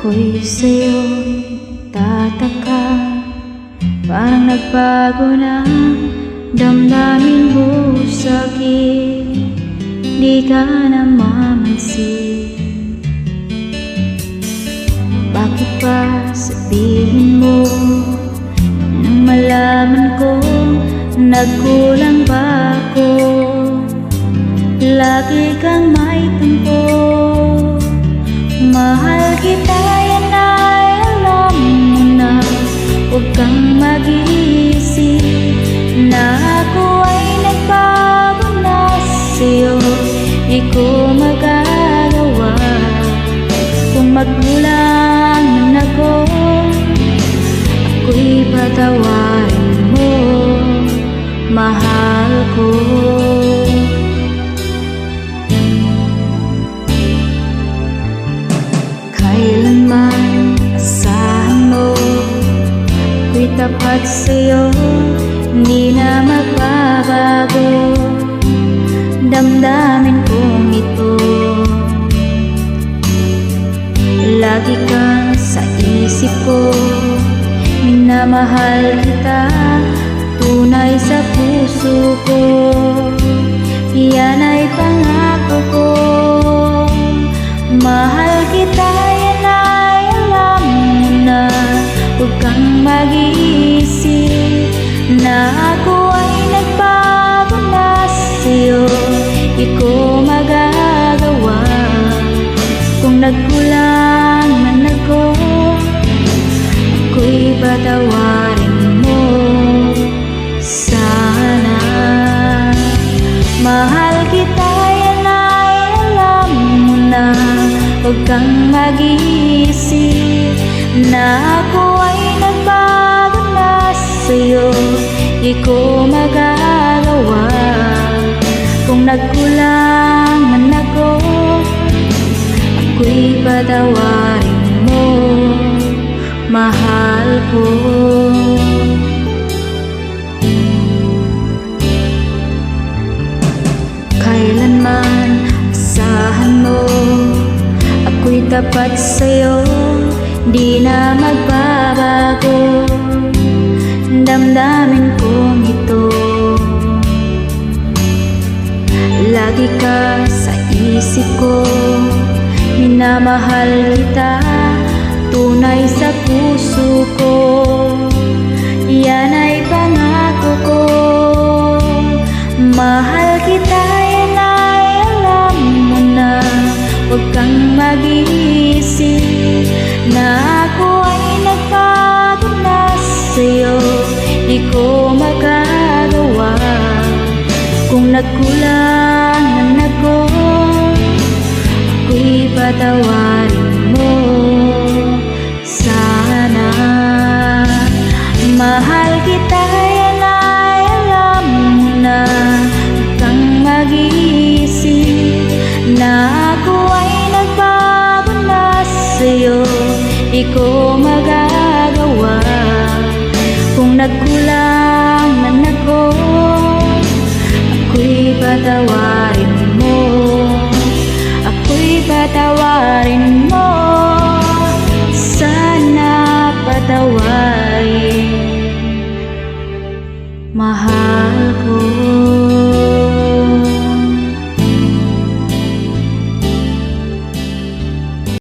Ako'y sa'yo'y tataka, parang nagbago na damdamin mo sa'kin. Di ka na mamansin. Bakit pa sabihin mo nang malaman ko nagkulang ba ako? Lagi kang may tampo. Mahal kita, yan ay alam mo na. Huwag kang mag-iisip na ako ay nagbago na sa'yo. Di ko magagawa kung magkulang man ako. Ako'y patawarin mo, mahal ko. Kailanman asahan mo, ako'y tapat sa'yo, hindi na magbabago damdamin kong ito. Lagi kang sa isip ko, minamahal kita, tunay sa puso ko. Yan ay pangako ko. Mahal kita, yan ay alam mo na. Huwag kang mag-iisip na ako ay nagbago na sa'yo. Di ko magagawa kung nagkulang man ako. Ako'y patawarin mo sana. Mahal kita, yan ay alam mo na. Huwag kang mag-iisip na ako ay nagbago na sa'yo. Di ko magagawa kung nagkulang man ako. Ako'y patawarin mo, mahal ko. Kailanman asahan mo, ako'y tapat sa'yo, di na magbabago damdamin kong ito. Lagi ka sa isip ko, minamahal kita, tunay sa puso ko. Yan ay pangako ko. Mahal kita, yan ay alam mo na. Huwag kang mag-iisip na ako ay nagbago na sa'yo. Di ko magagawa kung nagkulang man ako. Ako'y patawarin mo sana. Mahal kita, yan ay alam mo na. Huwag kang mag-iisip na ako ay nagbago na sa'yo. Di ko magagawa kung nagkulang man ako. Ako'y patawarin mo, ako'y patawarin mo sana. Patawarin, mahal.